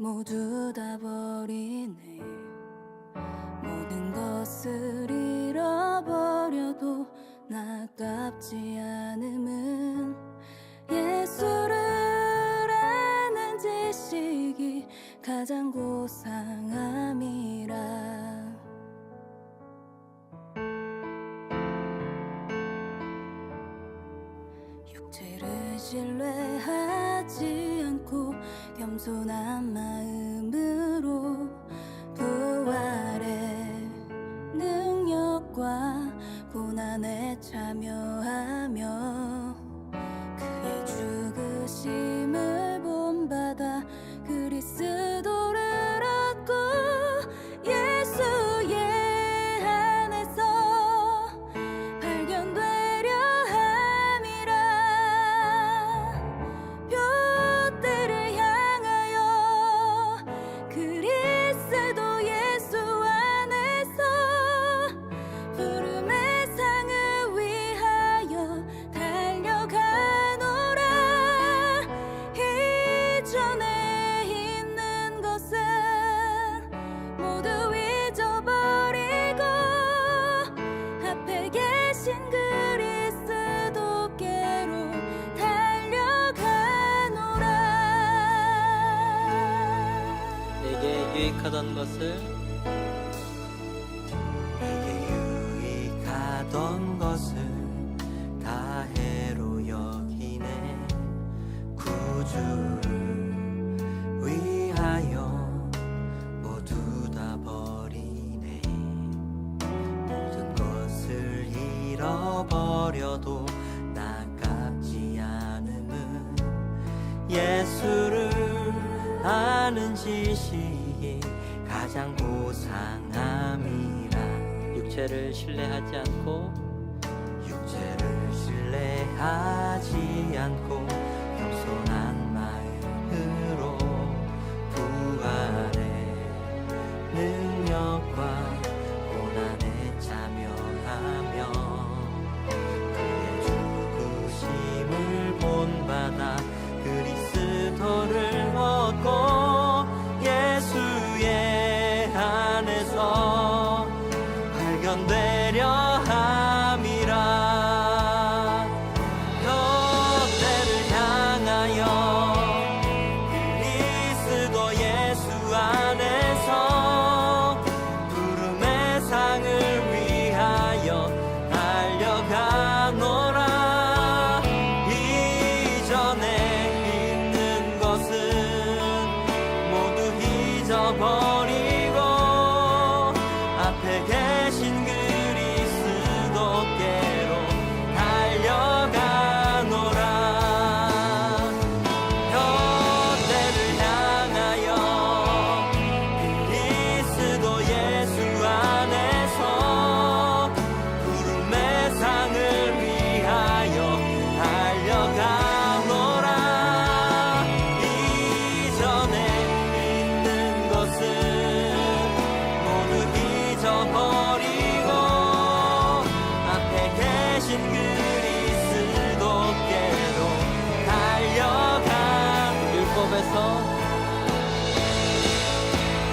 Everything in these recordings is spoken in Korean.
모두 다 버리네. 모든 것을 잃어버려도 나깝지 않음은 예수를 아는 지식이 가장 고상함이라. 육체를 신뢰하지 않고 겸손한 마음으로 부활의 능력과 고난에 참여하며 그의 죽으심을 본받아 그리스도를 얻고 예수의 안에서 발견되려 함이라. 둯대를 향하여 그리스도 예수 안에서 부름의 상을 위하여 달려가노라. 이전에 있는 것은 모두 잊어버리고 앞에 계신 그리스도께로 달려가노라. 내게 유익하던 것을 다 해로 여기네. 구주를 위하여 모두 다 버리네. 모든 것을 잃어버려도 나깝지 않음은 예수를 아는 지식이 가장 고상함이라. 육체를 신뢰하지 않고 신뢰하지 않고 겸손한 마음으로 부활의 능력과 고난에 참여하며 그의 죽으심을 본받아 그리스도를 얻고 예수의 안에서 발견되려 함이라. 둯대를 향하여 그리스도 예수 안에서 부름의 상을 위하여 달려가노라. 이전에 있는 것은 모두 잊어버리고 앞에 계신 그리스도께로 달려가노라. 둯대를 향하여 그리스도 예수 안에서 부름의 상을 위하여 달려가노라. 이전에 있는 것은 모두 잊어버리고 앞에 계신 그리스도께로 달려가.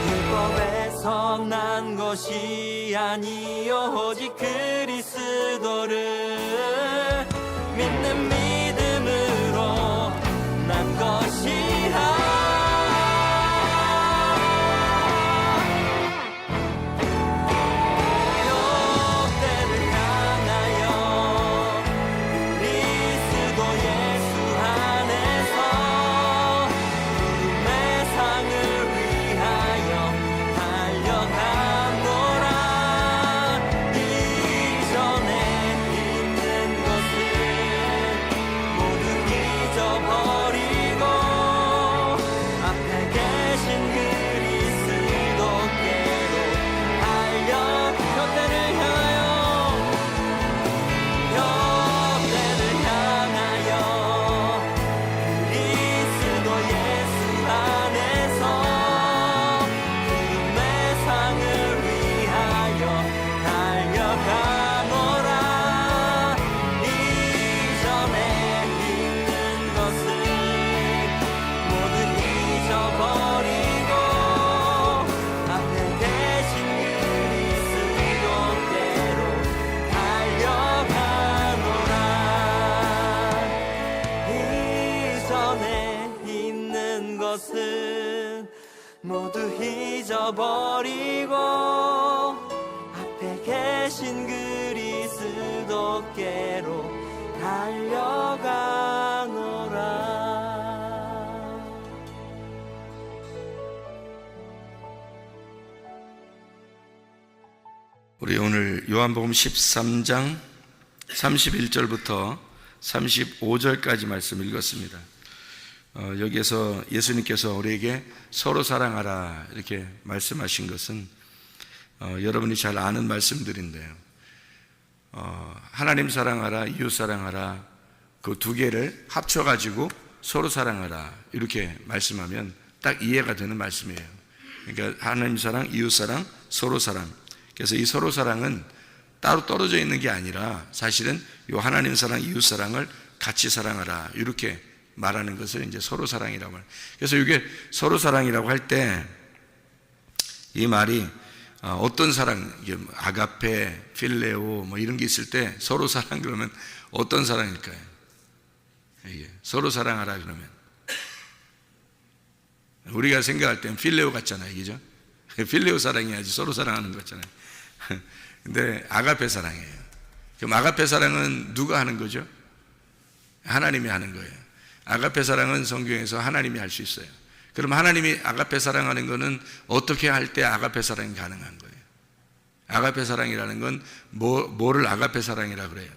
율법에서 난 것이 아니요 오직 그리스도를 믿는 믿음으로 난 것이라. 둯대를 향하여 그리스도 예수 안에서 부름의 상을 위하여 달려가노라. 이전에 있는 것을 모두 잊어버리고 것은 모두 잊어버리고 앞에 계신 그리스도께로 달려가노라. 우리 오늘 요한복음 13장 31절부터 35절까지 말씀 읽었습니다. 여기에서 예수님께서 우리에게 서로 사랑하라 이렇게 말씀하신 것은 여러분이 잘 아는 말씀들인데요. 하나님 사랑하라, 이웃 사랑하라, 그 두 개를 합쳐가지고 서로 사랑하라 이렇게 말씀하면 딱 이해가 되는 말씀이에요. 그러니까 하나님 사랑, 이웃 사랑, 서로 사랑. 그래서 이 서로 사랑은 따로 떨어져 있는 게 아니라 사실은 이 하나님 사랑, 이웃 사랑을 같이 사랑하라 이렇게 말하는 것을 이제 서로 사랑이라고 해요. 그래서 이게 서로 사랑이라고 할 때 이 말이 어떤 사랑, 이게 아가페, 필레오 뭐 이런 게 있을 때 서로 사랑 그러면 어떤 사랑일까요? 이게 서로 사랑하라 그러면 우리가 생각할 땐 필레오 같잖아요, 그죠? 필레오 사랑해야지 서로 사랑하는 거 같잖아요. 근데 아가페 사랑이에요. 그럼 아가페 사랑은 누가 하는 거죠? 하나님이 하는 거예요. 아가페 사랑은 성경에서 하나님이 할 수 있어요. 그럼 하나님이 아가페 사랑하는 거는 어떻게 할 때 아가페 사랑이 가능한 거예요? 아가페 사랑이라는 건 뭐를 아가페 사랑이라 그래요?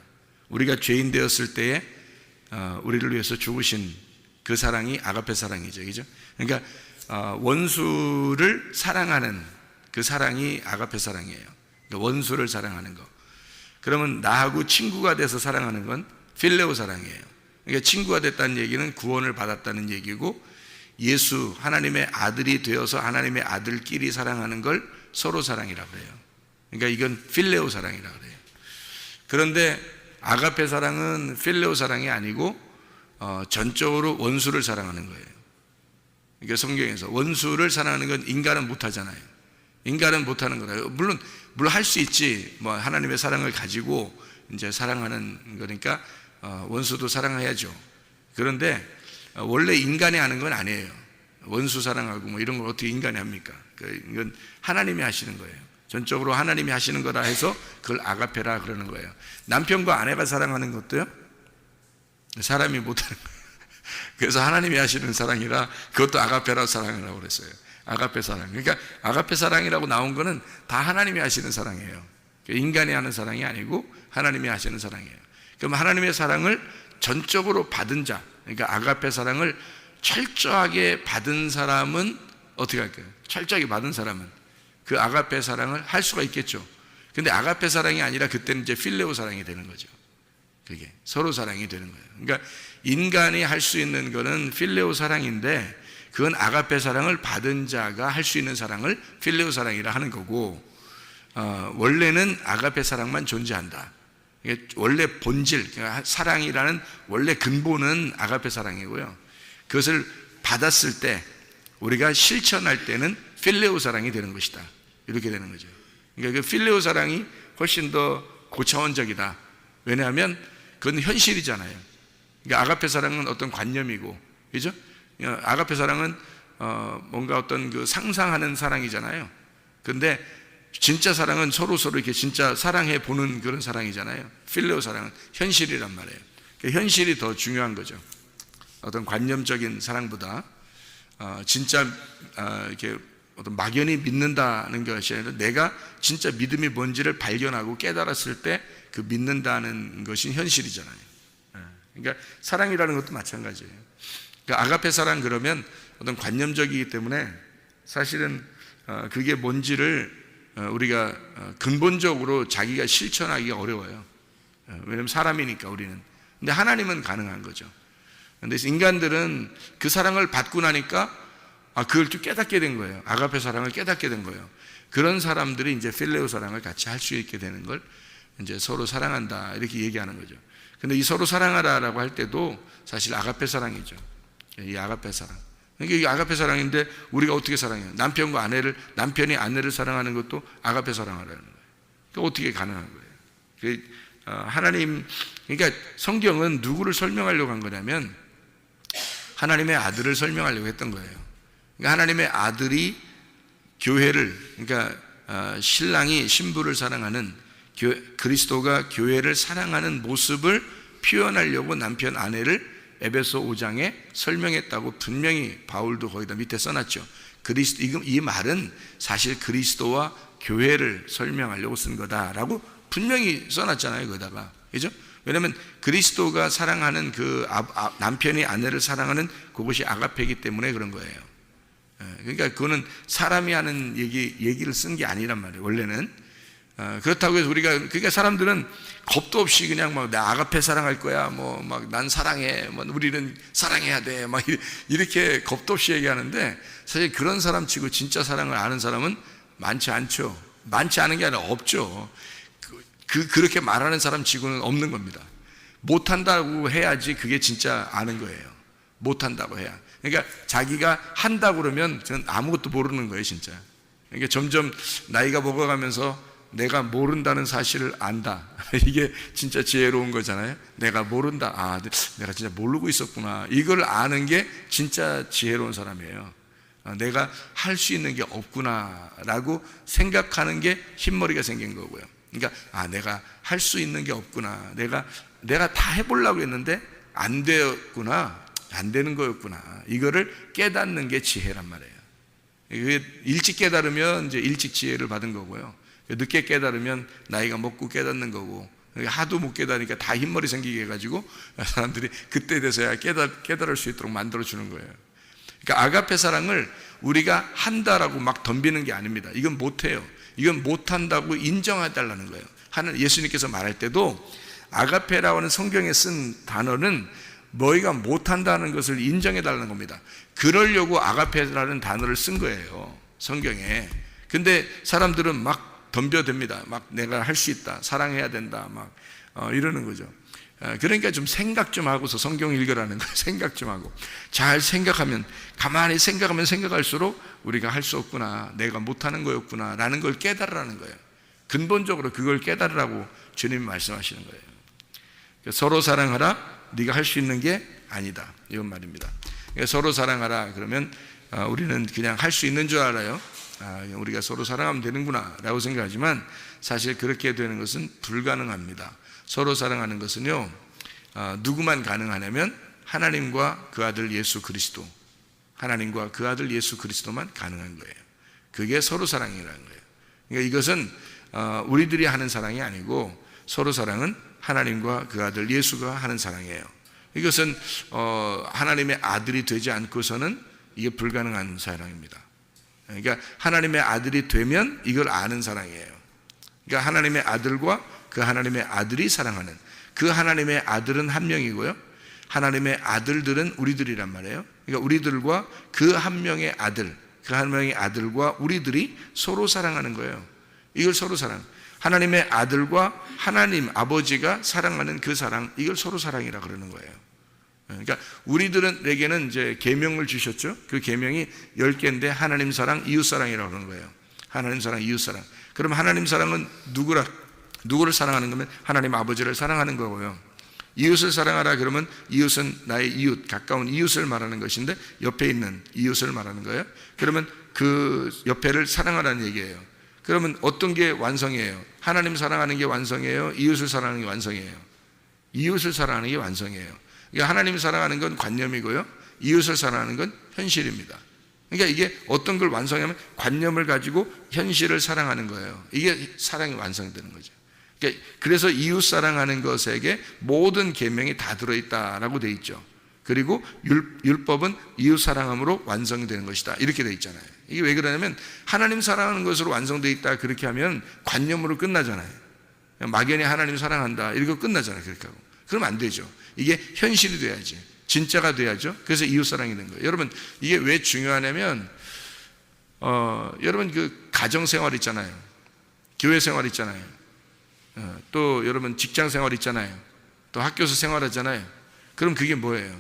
우리가 죄인 되었을 때에 우리를 위해서 죽으신 그 사랑이 아가페 사랑이죠, 그죠? 그러니까 원수를 사랑하는 그 사랑이 아가페 사랑이에요. 그러니까 원수를 사랑하는 거. 그러면 나하고 친구가 돼서 사랑하는 건 필레오 사랑이에요. 그러니까 친구가 됐다는 얘기는 구원을 받았다는 얘기고, 예수 하나님의 아들이 되어서 하나님의 아들끼리 사랑하는 걸 서로 사랑이라고 해요. 그러니까 이건 필레오 사랑이라고 그래요. 그런데 아가페 사랑은 필레오 사랑이 아니고 전적으로 원수를 사랑하는 거예요. 그러니까 성경에서 원수를 사랑하는 건 인간은 못하잖아요. 인간은 못하는 거다. 물론 할 수 있지. 뭐 하나님의 사랑을 가지고 이제 사랑하는 거니까 원수도 사랑해야죠. 그런데 원래 인간이 하는 건 아니에요. 원수 사랑하고 뭐 이런 걸 어떻게 인간이 합니까? 이건 하나님이 하시는 거예요. 전적으로 하나님이 하시는 거라 해서 그걸 아가페라 그러는 거예요. 남편과 아내가 사랑하는 것도요, 사람이 못하는 거예요. 그래서 하나님이 하시는 사랑이라 그것도 아가페라 사랑이라고 그랬어요. 아가페 사랑. 그러니까 아가페 사랑이라고 나온 거는 다 하나님이 하시는 사랑이에요. 인간이 하는 사랑이 아니고 하나님이 하시는 사랑이에요. 그럼 하나님의 사랑을 전적으로 받은 자, 그러니까 아가페 사랑을 철저하게 받은 사람은 어떻게 할까요? 철저하게 받은 사람은 그 아가페 사랑을 할 수가 있겠죠. 근데 아가페 사랑이 아니라 그때는 이제 필레오 사랑이 되는 거죠. 그게 서로 사랑이 되는 거예요. 그러니까 인간이 할 수 있는 거는 필레오 사랑인데, 그건 아가페 사랑을 받은 자가 할 수 있는 사랑을 필레오 사랑이라 하는 거고, 원래는 아가페 사랑만 존재한다. 이게 원래 본질, 그러니까 사랑이라는 원래 근본은 아가페 사랑이고요. 그것을 받았을 때 우리가 실천할 때는 필레오 사랑이 되는 것이다. 이렇게 되는 거죠. 그러니까 그 필레오 사랑이 훨씬 더 고차원적이다. 왜냐하면 그건 현실이잖아요. 그러니까 아가페 사랑은 어떤 관념이고, 그죠? 아가페 사랑은 뭔가 어떤 그 상상하는 사랑이잖아요. 근데 진짜 사랑은 서로 이렇게 진짜 사랑해 보는 그런 사랑이잖아요. 필레오 사랑은 현실이란 말이에요. 그러니까 현실이 더 중요한 거죠. 어떤 관념적인 사랑보다 진짜 이렇게 어떤 막연히 믿는다는 것이 아니라 내가 진짜 믿음이 뭔지를 발견하고 깨달았을 때 그 믿는다는 것이 현실이잖아요. 그러니까 사랑이라는 것도 마찬가지예요. 그러니까 아가페 사랑 그러면 어떤 관념적이기 때문에 사실은 그게 뭔지를 우리가 근본적으로 자기가 실천하기가 어려워요. 왜냐하면 사람이니까 우리는. 근데 하나님은 가능한 거죠. 근데 인간들은 그 사랑을 받고 나니까 그걸 또 깨닫게 된 거예요. 아가페 사랑을 깨닫게 된 거예요. 그런 사람들이 이제 필레오 사랑을 같이 할 수 있게 되는 걸 이제 서로 사랑한다 이렇게 얘기하는 거죠. 근데 이 서로 사랑하라라고 할 때도 사실 아가페 사랑이죠. 이 아가페 사랑. 그러니까 이 아가페 사랑인데 우리가 어떻게 사랑해요? 남편이 아내를 사랑하는 것도 아가페 사랑하라는 거예요. 그러니까 어떻게 가능한 거예요? 하나님, 그러니까 성경은 누구를 설명하려고 한 거냐면 하나님의 아들을 설명하려고 했던 거예요. 그러니까 하나님의 아들이 교회를, 그러니까 신랑이 신부를 사랑하는, 그리스도가 교회를 사랑하는 모습을 표현하려고 남편 아내를 에베소 5장에 설명했다고 분명히 바울도 거기다 밑에 써놨죠. 이 말은 사실 그리스도와 교회를 설명하려고 쓴 거다라고 분명히 써놨잖아요, 거기다가. 그죠? 왜냐하면 그리스도가 사랑하는 그 남편이 아내를 사랑하는 그것이 아가페이기 때문에 그런 거예요. 그러니까 그거는 사람이 하는 얘기를 쓴 게 아니란 말이에요, 원래는. 그렇다고 해서 그러니까 사람들은 겁도 없이 그냥 막 나 아가페 사랑할 거야, 뭐 막 난 사랑해, 뭐 우리는 사랑해야 돼, 막 이렇게 겁도 없이 얘기하는데, 사실 그런 사람 치고 진짜 사랑을 아는 사람은 많지 않죠. 많지 않은 게 아니라 없죠. 그렇게 말하는 사람 치고는 없는 겁니다. 못한다고 해야지 그게 진짜 아는 거예요. 못한다고 해야. 그러니까 자기가 한다고 그러면 저는 아무것도 모르는 거예요, 진짜. 그러니까 점점 나이가 먹어가면서 내가 모른다는 사실을 안다. 이게 진짜 지혜로운 거잖아요. 내가 모른다. 아, 내가 진짜 모르고 있었구나. 이걸 아는 게 진짜 지혜로운 사람이에요. 내가 할 수 있는 게 없구나라고 생각하는 게 흰머리가 생긴 거고요. 그러니까 내가 할 수 있는 게 없구나. 내가 다 해보려고 했는데 안 되었구나. 안 되는 거였구나. 이거를 깨닫는 게 지혜란 말이에요. 일찍 깨달으면 이제 일찍 지혜를 받은 거고요. 늦게 깨달으면 나이가 먹고 깨닫는 거고, 하도 못 깨달으니까 다 흰머리 생기게 해가지고 사람들이 그때 돼서야 깨달을 수 있도록 만들어주는 거예요. 그러니까 아가페 사랑을 우리가 한다라고 막 덤비는 게 아닙니다. 이건 못해요. 이건 못한다고 인정해달라는 거예요. 예수님께서 말할 때도 아가페라고 하는 성경에 쓴 단어는 너희가 못한다는 것을 인정해달라는 겁니다. 그러려고 아가페라는 단어를 쓴 거예요, 성경에. 근데 사람들은 막 덤벼댑니다. 막 내가 할 수 있다, 사랑해야 된다, 막 이러는 거죠. 그러니까 좀 생각 좀 하고서 성경 읽으라는 거예요. 생각 좀 하고 잘 생각하면, 가만히 생각하면 생각할수록 우리가 할 수 없구나, 내가 못하는 거였구나 라는 걸 깨달으라는 거예요. 근본적으로 그걸 깨달으라고 주님이 말씀하시는 거예요. 서로 사랑하라, 네가 할 수 있는 게 아니다, 이런 말입니다. 서로 사랑하라 그러면 우리는 그냥 할 수 있는 줄 알아요. 우리가 서로 사랑하면 되는구나 라고 생각하지만 사실 그렇게 되는 것은 불가능합니다. 서로 사랑하는 것은요, 누구만 가능하냐면 하나님과 그 아들 예수 그리스도, 하나님과 그 아들 예수 그리스도만 가능한 거예요. 그게 서로 사랑이라는 거예요. 그러니까 이것은 우리들이 하는 사랑이 아니고, 서로 사랑은 하나님과 그 아들 예수가 하는 사랑이에요. 이것은 하나님의 아들이 되지 않고서는 이게 불가능한 사랑입니다. 그러니까 하나님의 아들이 되면 이걸 아는 사랑이에요. 그러니까 하나님의 아들과 그 하나님의 아들이 사랑하는, 그 하나님의 아들은 한 명이고요, 하나님의 아들들은 우리들이란 말이에요. 그러니까 우리들과 그 한 명의 아들, 그 한 명의 아들과 우리들이 서로 사랑하는 거예요. 이걸 서로 사랑, 하나님의 아들과 하나님 아버지가 사랑하는 그 사랑, 이걸 서로 사랑이라 그러는 거예요. 그러니까 우리들에게는 이제 계명을 주셨죠. 그 계명이 10개인데 하나님 사랑, 이웃 사랑이라고 그러는 거예요. 하나님 사랑, 이웃 사랑. 그럼 하나님 사랑은 누구를 사랑하는 거면 하나님 아버지를 사랑하는 거고요. 이웃을 사랑하라 그러면 이웃은 나의 이웃, 가까운 이웃을 말하는 것인데 옆에 있는 이웃을 말하는 거예요. 그러면 그 옆에를 사랑하라는 얘기예요. 그러면 어떤 게 완성이에요? 하나님 사랑하는 게 완성이에요? 이웃을 사랑하는 게 완성이에요? 이웃을 사랑하는 게 완성이에요. 그러니까 하나님 사랑하는 건 관념이고요, 이웃을 사랑하는 건 현실입니다. 그러니까 이게 어떤 걸 완성하면 관념을 가지고 현실을 사랑하는 거예요. 이게 사랑이 완성되는 거죠. 그러니까 그래서 이웃 사랑하는 것에게 모든 계명이 다 들어있다라고 돼 있죠. 그리고 율법은 이웃 사랑함으로 완성되는 것이다, 이렇게 돼 있잖아요. 이게 왜 그러냐면 하나님 사랑하는 것으로 완성되어 있다 그렇게 하면 관념으로 끝나잖아요. 막연히 하나님 사랑한다 이렇게 끝나잖아요. 그렇게 하고 그러면 안 되죠. 이게 현실이 돼야지, 진짜가 돼야죠. 그래서 이웃사랑이 된 거예요. 여러분, 이게 왜 중요하냐면 여러분 그 가정생활 있잖아요, 교회생활 있잖아요, 또 여러분 직장생활 있잖아요, 또 학교에서 생활하잖아요. 그럼 그게 뭐예요?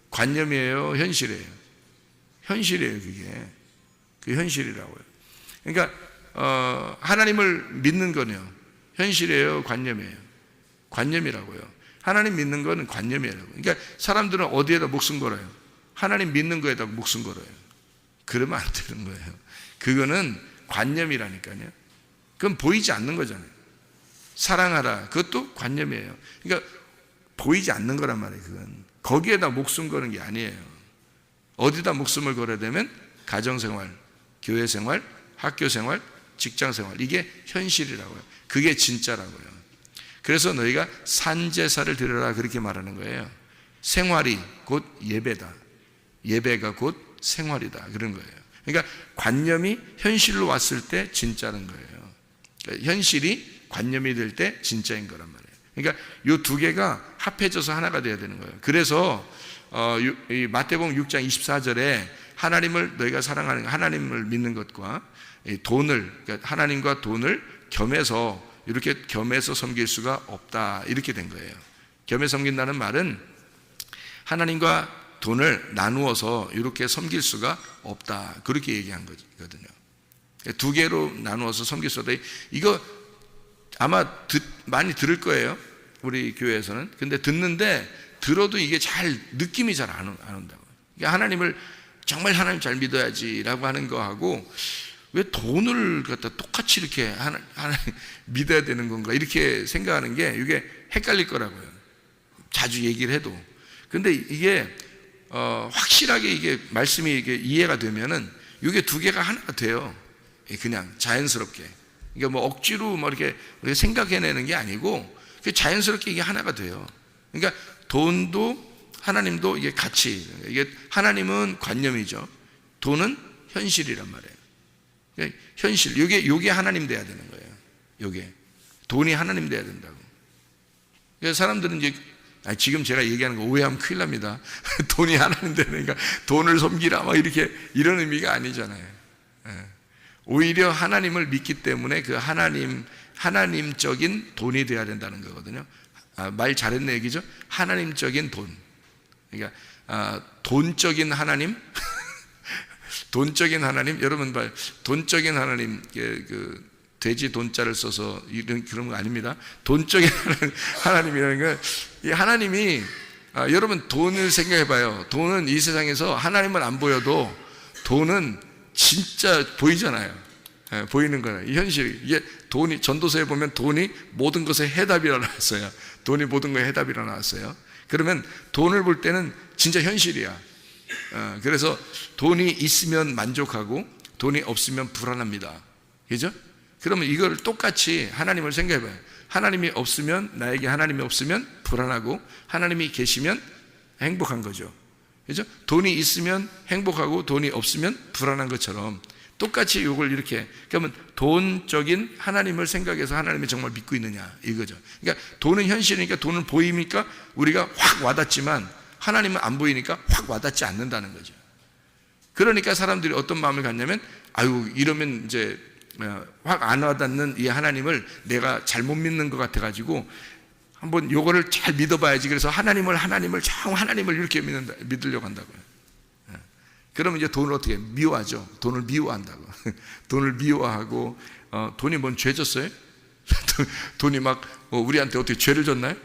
관념이에요, 현실이에요? 현실이에요. 그게 현실이라고요. 그러니까 하나님을 믿는 거는요, 현실이에요, 관념이에요? 관념이라고요. 하나님 믿는 거는 관념이라고. 그러니까 사람들은 어디에다 목숨 걸어요? 하나님 믿는 거에다 목숨 걸어요. 그러면 안 되는 거예요. 그거는 관념이라니까요. 그건 보이지 않는 거잖아요. 사랑하라, 그것도 관념이에요. 그러니까 보이지 않는 거란 말이에요. 그건 거기에다 목숨 거는 게 아니에요. 어디다 목숨을 걸어야 되면 가정생활, 교회생활, 학교생활, 직장생활, 이게 현실이라고요. 그게 진짜라고요. 그래서 너희가 산제사를 드려라, 그렇게 말하는 거예요. 생활이 곧 예배다, 예배가 곧 생활이다, 그런 거예요. 그러니까 관념이 현실로 왔을 때 진짜는 거예요. 그러니까 현실이 관념이 될 때 진짜인 거란 말이에요. 그러니까 이 두 개가 합해져서 하나가 돼야 되는 거예요. 그래서 이 마태복음 6장 24절에 하나님을 너희가 사랑하는, 하나님을 믿는 것과 돈을, 그러니까 하나님과 돈을 겸해서, 이렇게 겸해서 섬길 수가 없다, 이렇게 된 거예요. 겸해 섬긴다는 말은 하나님과 돈을 나누어서 이렇게 섬길 수가 없다, 그렇게 얘기한 거거든요. 두 개로 나누어서 섬길 수 없다. 이거 아마 많이 들을 거예요, 우리 교회에서는. 근데 듣는데 들어도 이게 잘 느낌이 잘 안 온다고. 그러니까 하나님을 정말 하나님 잘 믿어야지라고 하는 거하고 왜 돈을 갖다 똑같이 이렇게 하나님 믿어야 되는 건가, 이렇게 생각하는 게 이게 헷갈릴 거라고요, 자주 얘기를 해도. 근데 이게 확실하게 이게 말씀이 이게 이해가 되면은 이게 두 개가 하나가 돼요. 그냥 자연스럽게. 그러니까 뭐 억지로 뭐 이렇게 생각해내는 게 아니고 자연스럽게 이게 하나가 돼요. 그러니까 돈도 하나님도 이게 같이, 이게 하나님은 관념이죠. 돈은 현실이란 말이에요. 그러니까 현실, 요게 하나님 돼야 되는 거예요. 요게 돈이 하나님 돼야 된다고. 그래서 사람들은 이제 지금 제가 얘기하는 거 오해하면 큰일 납니다. 돈이 하나님 되니까 돈을 섬기라, 막 이렇게, 이런 의미가 아니잖아요. 오히려 하나님을 믿기 때문에 그 하나님적인 돈이 돼야 된다는 거거든요. 말 잘했네 얘기죠. 하나님적인 돈. 그러니까 돈적인 하나님, 돈적인 하나님. 여러분 봐, 돈적인 하나님, 그 돼지 돈자를 써서 이런 그런 거 아닙니다. 돈적인 하나님이라는 건, 이 하나님이 여러분 돈을 생각해봐요. 돈은 이 세상에서 하나님은 안 보여도 돈은 진짜 보이잖아요. 보이는 거예요. 이 현실. 이게 돈이, 전도서에 보면 돈이 모든 것의 해답이라 나왔어요. 돈이 모든 것의 해답이라 나왔어요. 그러면 돈을 볼 때는 진짜 현실이야. 그래서 돈이 있으면 만족하고 돈이 없으면 불안합니다. 그죠? 그러면 이걸 똑같이 하나님을 생각해봐요. 하나님이 없으면, 나에게 하나님이 없으면 불안하고, 하나님이 계시면 행복한 거죠. 그죠? 돈이 있으면 행복하고 돈이 없으면 불안한 것처럼 똑같이 이걸 이렇게, 그러면 돈적인 하나님을 생각해서 하나님을 정말 믿고 있느냐, 이거죠. 그러니까 돈은 현실이니까, 돈은 보이니까 우리가 확 와닿지만 하나님은 안 보이니까 확 와닿지 않는다는 거죠. 그러니까 사람들이 어떤 마음을 갖냐면, 아유, 이러면 이제 확 안 와닿는 이 하나님을 내가 잘못 믿는 것 같아가지고 한번 요거를 잘 믿어봐야지. 그래서 하나님을 이렇게 믿으려고 한다고요. 그러면 이제 돈을 어떻게 미워하죠? 돈을 미워한다고. 돈을 미워하고, 돈이 뭔 죄 졌어요? 돈이 막 우리한테 어떻게 죄를 졌나요?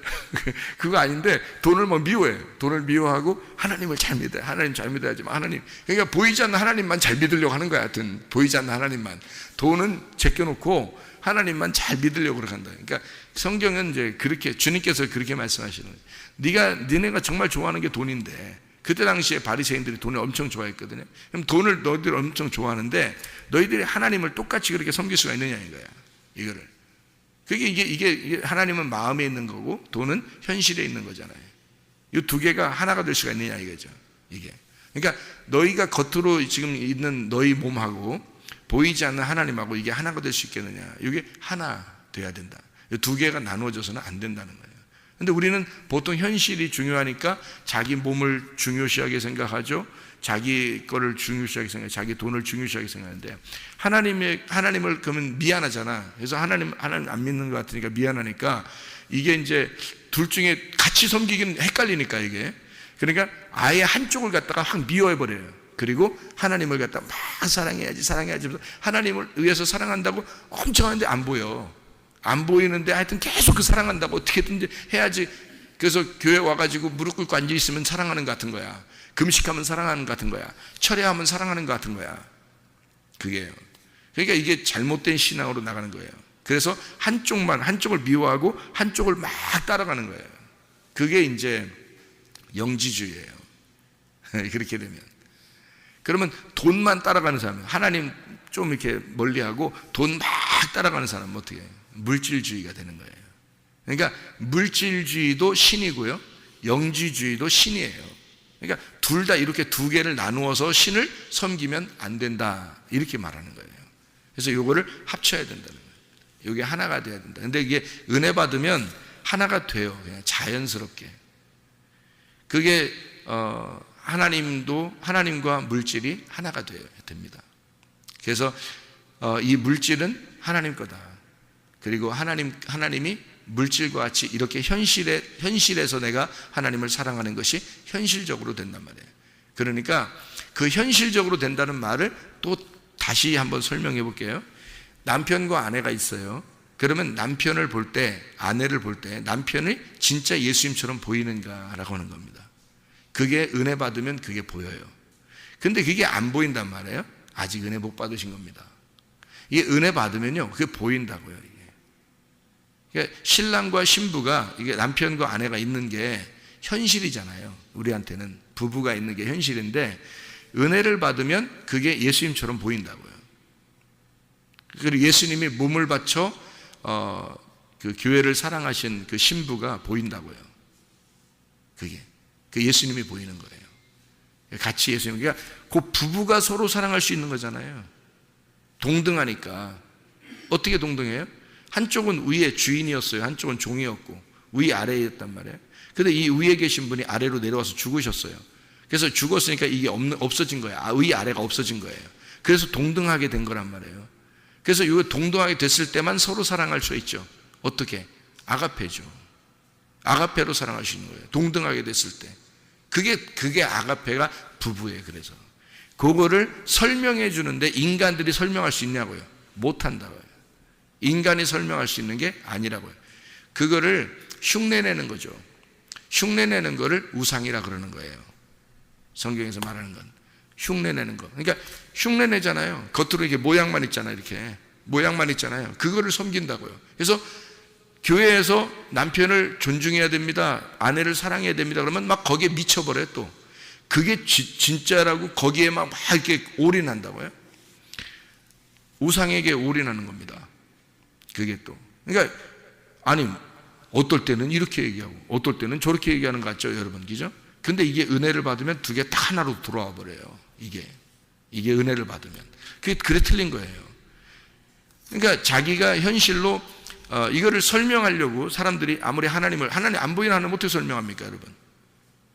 그거 아닌데 돈을 뭐 미워해요. 돈을 미워하고 하나님을 잘 믿어요. 하나님 잘 믿어야지만 하나님. 그러니까 보이지 않는 하나님만 잘 믿으려고 하는 거야. 하여튼 보이지 않는 하나님만. 돈은 제껴놓고 하나님만 잘 믿으려고 그렇게 한다. 그러니까 성경은 이제 그렇게, 주님께서 그렇게 말씀하시는 거예요. 니네가 정말 좋아하는 게 돈인데, 그때 당시에 바리새인들이 돈을 엄청 좋아했거든요. 그럼 돈을 너희들이 엄청 좋아하는데 너희들이 하나님을 똑같이 그렇게 섬길 수가 있느냐 이거야. 이거를. 그게 이게 하나님은 마음에 있는 거고 돈은 현실에 있는 거잖아요. 이 두 개가 하나가 될 수가 있느냐 이거죠. 이게. 그러니까 너희가 겉으로 지금 있는 너희 몸하고 보이지 않는 하나님하고 이게 하나가 될 수 있겠느냐. 이게 하나 돼야 된다. 이 두 개가 나누어져서는 안 된다는 거예요. 근데 우리는 보통 현실이 중요하니까 자기 몸을 중요시하게 생각하죠. 자기 거를 중요시하게 생각해요. 자기 돈을 중요시하게 생각하는데, 하나님을 그러면 미안하잖아. 그래서 하나님 안 믿는 것 같으니까 미안하니까 이게 이제 둘 중에 같이 섬기긴 헷갈리니까 이게. 그러니까 아예 한쪽을 갖다가 확 미워해버려요. 그리고 하나님을 갖다 막 사랑해야지. 하나님을 위해서 사랑한다고 엄청 하는데 안 보여. 안 보이는데 하여튼 계속 그 사랑한다고 어떻게든지 해야지. 그래서 교회 와가지고 무릎 꿇고 앉아 있으면 사랑하는 것 같은 거야. 금식하면 사랑하는 것 같은 거야. 철회하면 사랑하는 것 같은 거야. 그게요. 그러니까 이게 잘못된 신앙으로 나가는 거예요. 그래서 한쪽을 미워하고 한쪽을 막 따라가는 거예요. 그게 이제 영지주의예요. 그렇게 되면. 그러면 돈만 따라가는 사람은, 하나님 좀 이렇게 멀리하고 돈 막 따라가는 사람은 어떻게 해요? 물질주의가 되는 거예요. 그러니까 물질주의도 신이고요, 영지주의도 신이에요. 그러니까 둘 다 이렇게 두 개를 나누어서 신을 섬기면 안 된다, 이렇게 말하는 거예요. 그래서 이거를 합쳐야 된다는 거예요. 이게 하나가 돼야 된다. 근데 이게 은혜 받으면 하나가 돼요. 그냥 자연스럽게. 그게 하나님과 물질이 하나가 됩니다. 그래서 이 물질은 하나님 거다. 그리고 하나님이 물질과 같이 이렇게 현실에서 내가 하나님을 사랑하는 것이 현실적으로 된단 말이에요. 그러니까 그 현실적으로 된다는 말을 또 다시 한번 설명해 볼게요. 남편과 아내가 있어요. 그러면 남편을 볼 때, 아내를 볼 때 남편이 진짜 예수님처럼 보이는가라고 하는 겁니다. 그게 은혜 받으면 그게 보여요. 근데 그게 안 보인단 말이에요. 아직 은혜 못 받으신 겁니다. 이게 은혜 받으면요, 그게 보인다고요. 이게. 그러니까 신랑과 신부가, 이게 남편과 아내가 있는 게 현실이잖아요. 우리한테는 부부가 있는 게 현실인데, 은혜를 받으면 그게 예수님처럼 보인다고요. 그리고 예수님이 몸을 바쳐 그 교회를 사랑하신 그 신부가 보인다고요. 그게 그 예수님이 보이는 거예요. 같이 예수님, 그러니까 그 부부가 서로 사랑할 수 있는 거잖아요. 동등하니까. 어떻게 동등해요? 한쪽은 위에 주인이었어요. 한쪽은 종이었고 위아래였단 말이에요. 근데 이 위에 계신 분이 아래로 내려와서 죽으셨어요. 그래서 죽었으니까 이게 없어진 거예요. 위아래가 없어진 거예요. 그래서 동등하게 된 거란 말이에요. 그래서 이거 동등하게 됐을 때만 서로 사랑할 수 있죠. 어떻게? 아가페죠. 아가페로 사랑할 수 있는 거예요. 동등하게 됐을 때. 그게 아가페가 부부예요. 그래서 그거를 설명해 주는데 인간들이 설명할 수 있냐고요? 못 한다고요. 인간이 설명할 수 있는 게 아니라고요. 그거를 흉내내는 거죠. 흉내내는 거를 우상이라 그러는 거예요. 성경에서 말하는 건 흉내내는 거. 그러니까 흉내내잖아요. 겉으로 이렇게 모양만 있잖아요. 이렇게 모양만 있잖아요. 그거를 섬긴다고요. 그래서 교회에서 남편을 존중해야 됩니다, 아내를 사랑해야 됩니다 그러면 막 거기에 미쳐버려요. 또 그게 진짜라고 거기에 막 이렇게 올인한다고요. 우상에게 올인하는 겁니다. 그게 또, 그러니까 아니 어떨 때는 이렇게 얘기하고 어떨 때는 저렇게 얘기하는 것 같죠, 여러분, 그죠? 근데 이게 은혜를 받으면 두 개 다 하나로 돌아와 버려요. 이게 은혜를 받으면 그래 틀린 거예요. 그러니까 자기가 현실로 이거를 설명하려고 사람들이 아무리 하나님 안 보이는 하나님 어떻게 설명합니까, 여러분?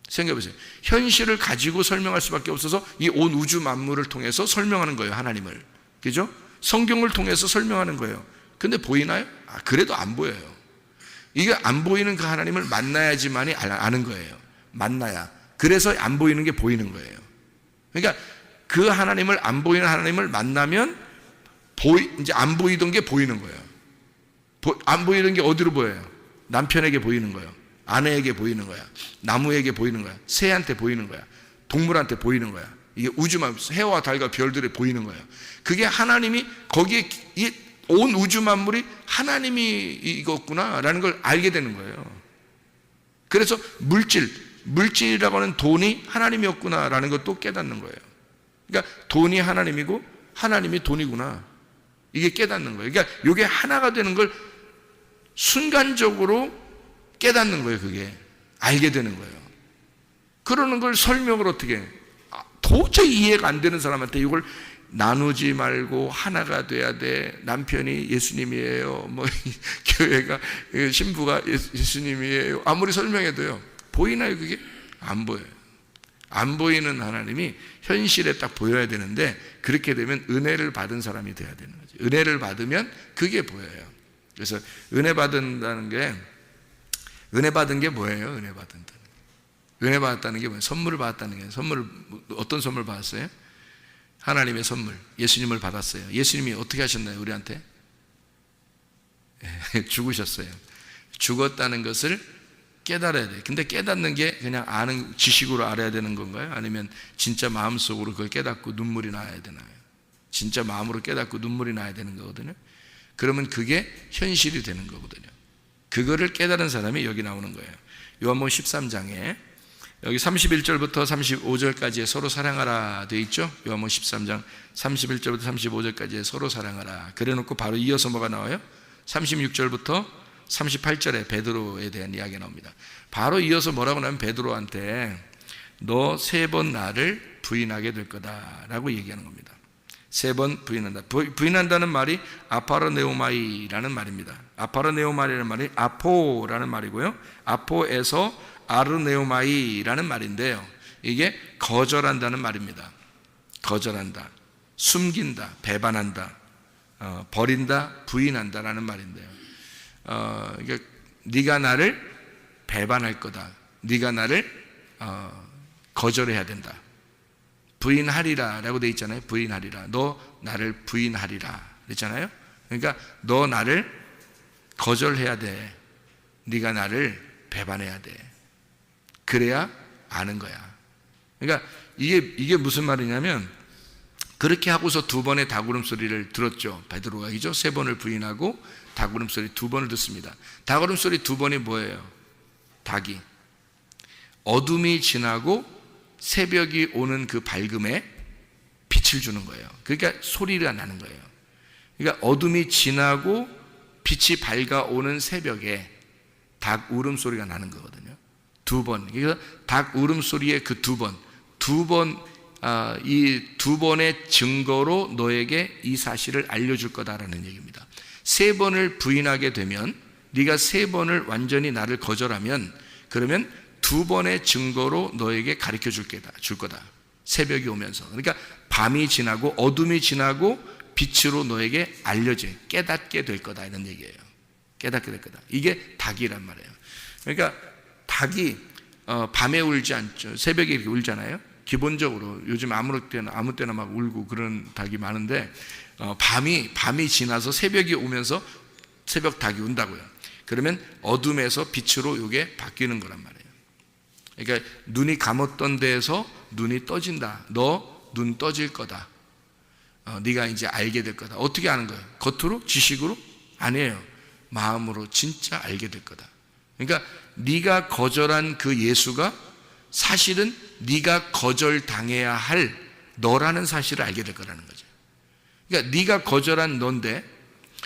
생각해 보세요. 현실을 가지고 설명할 수밖에 없어서 이 온 우주 만물을 통해서 설명하는 거예요, 하나님을. 그죠? 성경을 통해서 설명하는 거예요. 근데 보이나요? 그래도 안 보여요. 이게 안 보이는 그 하나님을 만나야지만이 아는 거예요. 만나야. 그래서 안 보이는 게 보이는 거예요. 그러니까 그 하나님을, 안 보이는 하나님을 만나면 이제 안 보이던 게 보이는 거예요. 안 보이는 게 어디로 보여요? 남편에게 보이는 거예요. 아내에게 보이는 거야. 나무에게 보이는 거야. 새한테 보이는 거야. 동물한테 보이는 거야. 이게 우주만, 해와 달과 별들에 보이는 거예요. 그게 하나님이 거기에 온 우주 만물이 하나님이 이거구나라는 걸 알게 되는 거예요. 그래서 물질이라고 하는 돈이 하나님이었구나라는 것도 깨닫는 거예요. 그러니까 돈이 하나님이고 하나님이 돈이구나, 이게 깨닫는 거예요. 그러니까 이게 하나가 되는 걸 순간적으로 깨닫는 거예요. 그게 알게 되는 거예요. 그러는 걸 설명을 어떻게 해? 도저히 이해가 안 되는 사람한테 이걸 나누지 말고 하나가 돼야 돼. 남편이 예수님이에요. 교회가, 신부가 예수님이에요. 아무리 설명해도요. 보이나요, 그게? 안 보여요. 안 보이는 하나님이 현실에 딱 보여야 되는데, 그렇게 되면 은혜를 받은 사람이 돼야 되는 거죠. 은혜를 받으면 그게 보여요. 그래서 은혜 받는다는 게, 은혜 받은 게 뭐예요? 은혜 받는다는 게. 은혜 받았다는 게 뭐예요? 선물을 받았다는 게. 어떤 선물 받았어요? 하나님의 선물, 예수님을 받았어요. 예수님이 어떻게 하셨나요, 우리한테? 죽으셨어요. 죽었다는 것을 깨달아야 돼. 근데 깨닫는 게 그냥 아는 지식으로 알아야 되는 건가요? 아니면 진짜 마음속으로 그걸 깨닫고 눈물이 나야 되나요? 진짜 마음으로 깨닫고 눈물이 나야 되는 거거든요. 그러면 그게 현실이 되는 거거든요. 그거를 깨달은 사람이 여기 나오는 거예요. 요한복음 13장에 여기 31절부터 35절까지에 서로 사랑하라 되어 있죠. 요한복음 13장 31절부터 35절까지에 서로 사랑하라. 그래놓고 바로 이어서 뭐가 나와요? 36절부터 38절에 베드로에 대한 이야기가 나옵니다. 바로 이어서 뭐라고 나오면 베드로한테 너 3번 나를 부인하게 될 거다라고 얘기하는 겁니다. 3번 부인한다. 부인한다는 말이 아파르네오마이라는 말입니다. 아파르네오마이라는 말이 아포라는 말이고요. 아포에서 아르네오마이라는 말인데요. 이게 거절한다는 말입니다. 거절한다, 숨긴다, 배반한다, 버린다, 부인한다라는 말인데요. 이게 네가 나를 배반할 거다. 네가 나를 거절해야 된다. 부인하리라 라고 되어 있잖아요. 부인하리라. 너 나를 부인하리라 그랬잖아요. 그러니까 너 나를 거절해야 돼. 네가 나를 배반해야 돼. 그래야 아는 거야. 그러니까 이게 무슨 말이냐면 그렇게 하고서 2번의 닭울음소리를 들었죠. 베드로가 이죠. 3번을 부인하고 닭울음소리 2번을 듣습니다. 닭울음소리 2번이 뭐예요? 닭이 어둠이 지나고 새벽이 오는 그 밝음에 빛을 주는 거예요. 그러니까 소리가 나는 거예요. 그러니까 어둠이 지나고 빛이 밝아오는 새벽에 닭 울음소리가 나는 거거든요. 2번. 그래서 닭 울음소리의 그 2번, 이 2번의 증거로 너에게 이 사실을 알려줄 거다라는 얘기입니다. 3번을 부인하게 되면, 네가 3번을 완전히 나를 거절하면, 그러면 2번의 증거로 너에게 가르쳐 줄 거다. 새벽이 오면서. 그러니까 밤이 지나고 어둠이 지나고 빛으로 너에게 알려져 깨닫게 될 거다 이런 얘기예요. 깨닫게 될 거다. 이게 닭이란 말이에요. 그러니까 닭이 밤에 울지 않죠. 새벽에 이렇게 울잖아요. 기본적으로 요즘 아무 때나 막 울고 그런 닭이 많은데 밤이 지나서 새벽이 오면서 새벽 닭이 운다고요. 그러면 어둠에서 빛으로 이게 바뀌는 거란 말이에요. 그러니까 눈이 감았던 데에서 눈이 떠진다. 너 눈 떠질 거다. 네가 이제 알게 될 거다. 어떻게 아는 거예요? 겉으로? 지식으로? 아니에요. 마음으로 진짜 알게 될 거다. 그러니까 네가 거절한 그 예수가 사실은 네가 거절당해야 할 너라는 사실을 알게 될 거라는 거죠. 그러니까 네가 거절한 너인데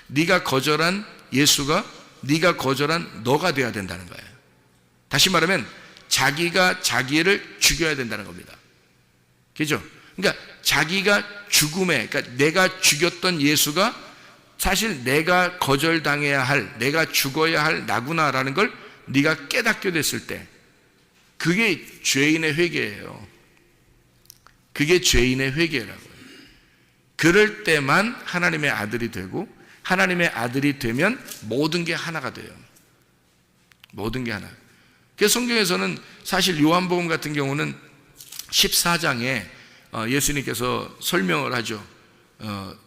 네가 거절한 예수가 네가 거절한 너가 돼야 된다는 거예요. 다시 말하면 자기가 자기를 죽여야 된다는 겁니다. 그죠? 그러니까 자기가 죽음에, 그러니까 내가 죽였던 예수가 사실 내가 거절당해야 할, 내가 죽어야 할 나구나라는 걸 네가 깨닫게 됐을 때 그게 죄인의 회개예요. 그게 죄인의 회개라고요. 그럴 때만 하나님의 아들이 되고 하나님의 아들이 되면 모든 게 하나가 돼요. 모든 게 하나. 그래서 성경에서는 사실 요한복음 같은 경우는 14장에 예수님께서 설명을 하죠.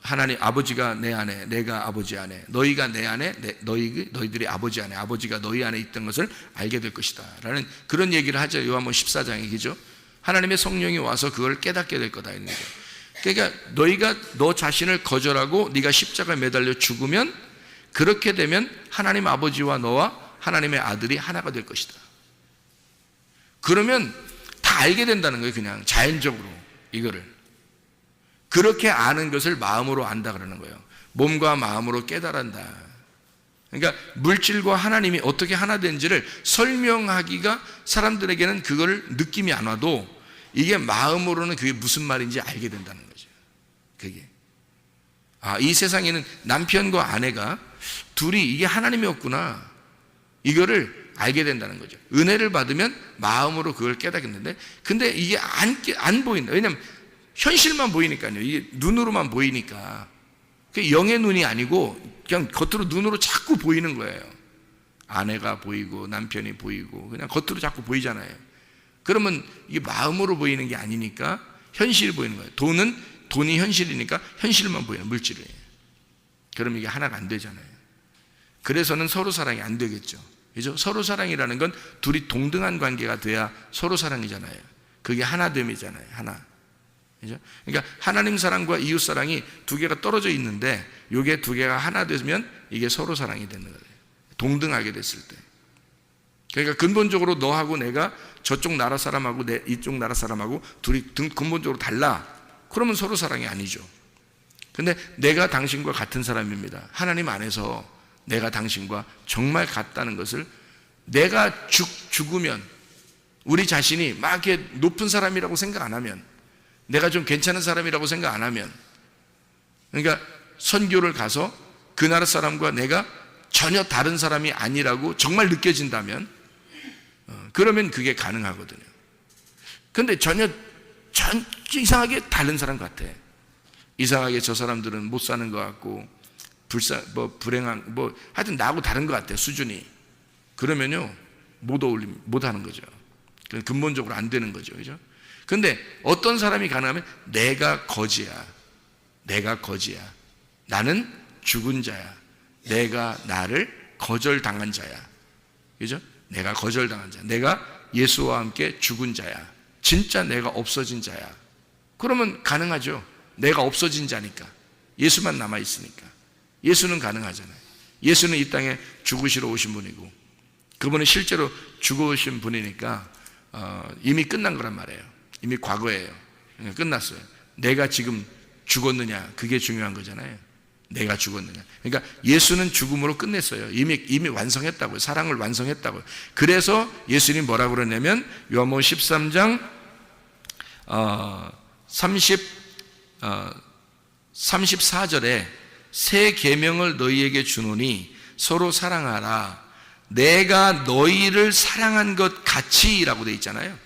하나님 아버지가 내 안에, 내가 아버지 안에, 너희가 내 안에, 너희들이 아버지 안에, 아버지가 너희 안에 있던 것을 알게 될 것이다 라는 그런 얘기를 하죠. 요한복음 14장에. 그죠? 하나님의 성령이 와서 그걸 깨닫게 될 거다 이런 거죠. 그러니까 너희가 너 자신을 거절하고 네가 십자가에 매달려 죽으면, 그렇게 되면 하나님 아버지와 너와 하나님의 아들이 하나가 될 것이다. 그러면 다 알게 된다는 거예요. 그냥 자연적으로 이거를. 그렇게 아는 것을 마음으로 안다 그러는 거예요. 몸과 마음으로 깨달은다. 그러니까 물질과 하나님이 어떻게 하나 된지를 설명하기가 사람들에게는 그걸 느낌이 안 와도 이게 마음으로는 그게 무슨 말인지 알게 된다는 거죠. 그게. 이 세상에는 남편과 아내가 둘이 이게 하나님이었구나. 이거를 알게 된다는 거죠. 은혜를 받으면 마음으로 그걸 깨닫겠는데, 근데 이게 안 보인다. 왜냐하면 현실만 보이니까요. 이게 눈으로만 보이니까. 그게 영의 눈이 아니고 그냥 겉으로 눈으로 자꾸 보이는 거예요. 아내가 보이고 남편이 보이고 그냥 겉으로 자꾸 보이잖아요. 그러면 이게 마음으로 보이는 게 아니니까 현실이 보이는 거예요. 돈이 현실이니까 현실만 보이는 물질이에요. 그럼 이게 하나가 안 되잖아요. 그래서는 서로 사랑이 안 되겠죠. 그죠? 서로 사랑이라는 건 둘이 동등한 관계가 돼야 서로 사랑이잖아요. 그게 하나됨이잖아요. 하나. 그죠? 그러니까 하나님 사랑과 이웃 사랑이 두 개가 떨어져 있는데 요게 두 개가 하나 되면 이게 서로 사랑이 되는 거예요. 동등하게 됐을 때. 그러니까 근본적으로 너하고 내가 저쪽 나라 사람하고 이쪽 나라 사람하고 둘이 근본적으로 달라. 그러면 서로 사랑이 아니죠. 근데 내가 당신과 같은 사람입니다. 하나님 안에서 내가 당신과 정말 같다는 것을 내가 죽으면 우리 자신이 막 이렇게 높은 사람이라고 생각 안 하면 내가 좀 괜찮은 사람이라고 생각 안 하면 그러니까 선교를 가서 그 나라 사람과 내가 전혀 다른 사람이 아니라고 정말 느껴진다면 그러면 그게 가능하거든요. 근데 전혀 이상하게 다른 사람 같아. 이상하게 저 사람들은 못 사는 것 같고 불행한 하여튼 나하고 다른 것 같아 수준이. 그러면요 못 하는 거죠. 근본적으로 안 되는 거죠. 그죠? 근데 어떤 사람이 가능하면 내가 거지야. 나는 죽은 자야. 내가 나를 거절당한 자야. 그죠? 내가 거절당한 자야. 내가 예수와 함께 죽은 자야. 진짜 내가 없어진 자야. 그러면 가능하죠. 내가 없어진 자니까. 예수만 남아있으니까. 예수는 가능하잖아요. 예수는 이 땅에 죽으시러 오신 분이고 그분은 실제로 죽어오신 분이니까 이미 끝난 거란 말이에요. 이미 과거예요. 끝났어요. 내가 지금 죽었느냐 그게 중요한 거잖아요. 내가 죽었느냐. 그러니까 예수는 죽음으로 끝냈어요. 이미 완성했다고요. 사랑을 완성했다고요. 그래서 예수님이 뭐라고 그러냐면 요한복음 13장 34절에 새 계명을 너희에게 주노니 서로 사랑하라. 내가 너희를 사랑한 것 같이 라고 되어 있잖아요.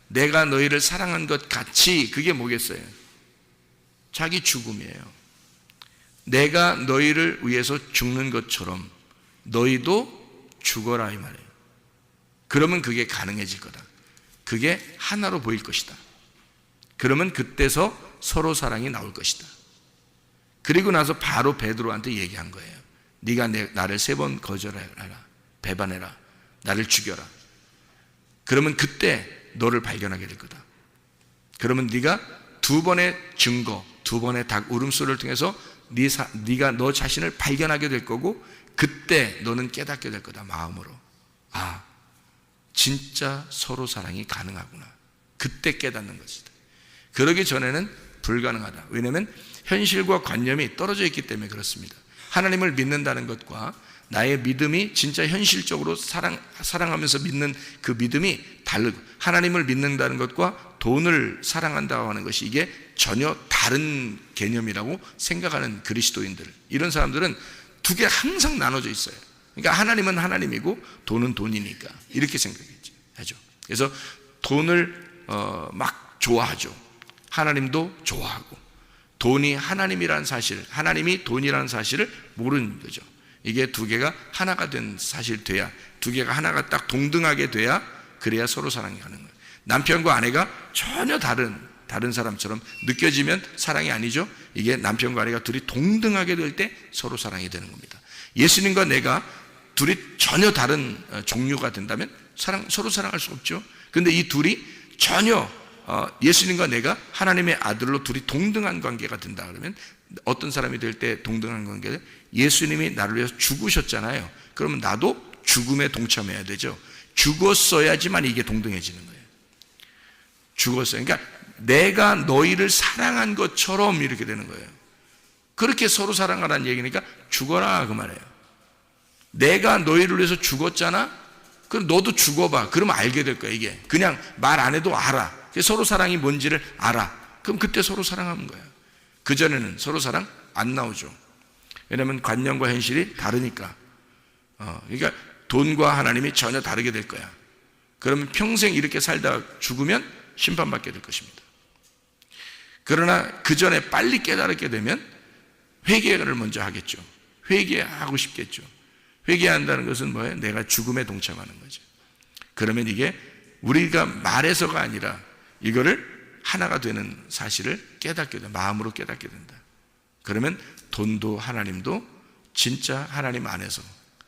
내가 너희를 사랑한 것 같이. 그게 뭐겠어요? 자기 죽음이에요. 내가 너희를 위해서 죽는 것처럼 너희도 죽어라 이 말이에요. 그러면 그게 가능해질 거다. 그게 하나로 보일 것이다. 그러면 그때서 서로 사랑이 나올 것이다. 그리고 나서 바로 베드로한테 얘기한 거예요. 네가 나를 3번 거절해라. 배반해라. 나를 죽여라. 그러면 그때 너를 발견하게 될 거다. 그러면 네가 2번의 증거, 2번의 닭 울음소리를 통해서 네가 너 자신을 발견하게 될 거고 그때 너는 깨닫게 될 거다. 마음으로. 아, 진짜 서로 사랑이 가능하구나. 그때 깨닫는 것이다. 그러기 전에는 불가능하다. 왜냐하면 현실과 관념이 떨어져 있기 때문에 그렇습니다. 하나님을 믿는다는 것과 나의 믿음이 진짜 현실적으로 사랑하면서 믿는 그 믿음이 다르고 하나님을 믿는다는 것과 돈을 사랑한다고 하는 것이 이게 전혀 다른 개념이라고 생각하는 그리스도인들, 이런 사람들은 두 개 항상 나눠져 있어요. 그러니까 하나님은 하나님이고 돈은 돈이니까 이렇게 생각하죠. 그래서 돈을 막 좋아하죠. 하나님도 좋아하고 돈이 하나님이라는 사실, 하나님이 돈이라는 사실을 모르는 거죠. 이게 두 개가 하나가 된 사실 돼야, 두 개가 하나가 딱 동등하게 돼야 그래야 서로 사랑이 가는 거예요. 남편과 아내가 전혀 다른 사람처럼 느껴지면 사랑이 아니죠. 이게 남편과 아내가 둘이 동등하게 될 때 서로 사랑이 되는 겁니다. 예수님과 내가 둘이 전혀 다른 종류가 된다면 서로 사랑할 수 없죠. 그런데 이 둘이 전혀 예수님과 내가 하나님의 아들로 둘이 동등한 관계가 된다 그러면 어떤 사람이 될 때 동등한 관계를, 예수님이 나를 위해서 죽으셨잖아요. 그러면 나도 죽음에 동참해야 되죠. 죽었어야지만 이게 동등해지는 거예요. 죽었어요. 그러니까 내가 너희를 사랑한 것처럼 이렇게 되는 거예요. 그렇게 서로 사랑하라는 얘기니까 죽어라 그 말이에요. 내가 너희를 위해서 죽었잖아. 그럼 너도 죽어봐. 그러면 알게 될 거야. 이게 그냥 말 안 해도 알아. 서로 사랑이 뭔지를 알아. 그럼 그때 서로 사랑하는 거야. 그전에는 서로 사랑 안 나오죠. 왜냐하면 관념과 현실이 다르니까. 그러니까 돈과 하나님이 전혀 다르게 될 거야. 그러면 평생 이렇게 살다가 죽으면 심판받게 될 것입니다. 그러나 그 전에 빨리 깨달게 되면 회개를 먼저 하겠죠. 회개하고 싶겠죠. 회개한다는 것은 뭐예요? 내가 죽음에 동참하는 거죠. 그러면 이게 우리가 말해서가 아니라 이거를 하나가 되는 사실을 깨닫게 된다. 마음으로 깨닫게 된다. 그러면 돈도 하나님도 진짜 하나님 안에서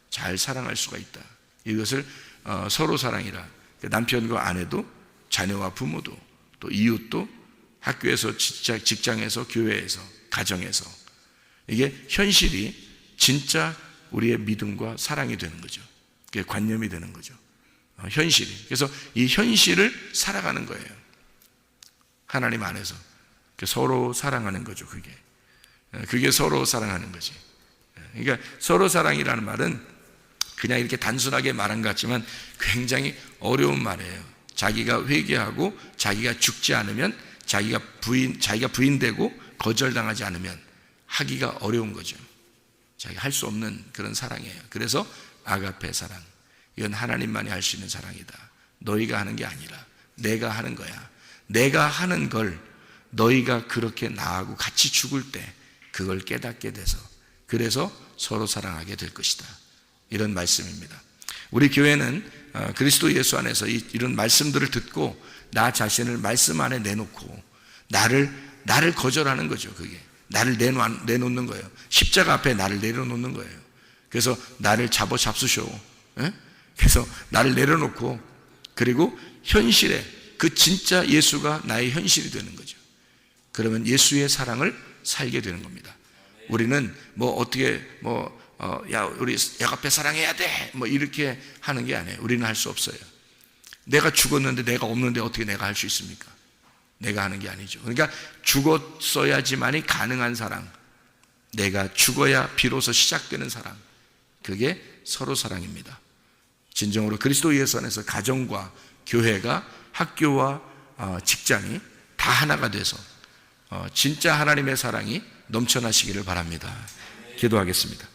잘 사랑할 수가 있다. 이것을 서로 사랑이라. 남편과 아내도, 자녀와 부모도, 또 이웃도, 학교에서, 직장에서, 교회에서, 가정에서. 이게 현실이 진짜 우리의 믿음과 사랑이 되는 거죠. 그게 관념이 되는 거죠. 현실이. 그래서 이 현실을 살아가는 거예요. 하나님 안에서. 서로 사랑하는 거죠, 그게. 그게 서로 사랑하는 거지. 그러니까 서로 사랑이라는 말은 그냥 이렇게 단순하게 말한 것 같지만 굉장히 어려운 말이에요. 자기가 회개하고 자기가 죽지 않으면, 자기가 부인되고 거절당하지 않으면 하기가 어려운 거죠. 자기가 할 수 없는 그런 사랑이에요. 그래서 아가페 사랑. 이건 하나님만이 할 수 있는 사랑이다. 너희가 하는 게 아니라 내가 하는 거야. 내가 하는 걸 너희가 그렇게 나하고 같이 죽을 때 그걸 깨닫게 돼서, 그래서 서로 사랑하게 될 것이다. 이런 말씀입니다. 우리 교회는 그리스도 예수 안에서 이런 말씀들을 듣고 나 자신을 말씀 안에 내놓고 나를 거절하는 거죠. 그게 나를 내놓는 거예요. 십자가 앞에 나를 내려놓는 거예요. 그래서 나를 잡수쇼. 그래서 나를 내려놓고, 그리고 현실에 그 진짜 예수가 나의 현실이 되는 거죠. 그러면 예수의 사랑을 살게 되는 겁니다. 우리는 우리 야가페 사랑해야 돼, 이렇게 하는 게 아니에요. 우리는 할 수 없어요. 내가 죽었는데 내가 없는데 어떻게 내가 할 수 있습니까? 내가 하는 게 아니죠. 그러니까 죽었어야지만이 가능한 사랑, 내가 죽어야 비로소 시작되는 사랑, 그게 서로 사랑입니다. 진정으로 그리스도 예수 안에서 가정과 교회가, 학교와 직장이 다 하나가 돼서 진짜 하나님의 사랑이 넘쳐나시기를 바랍니다. 기도하겠습니다.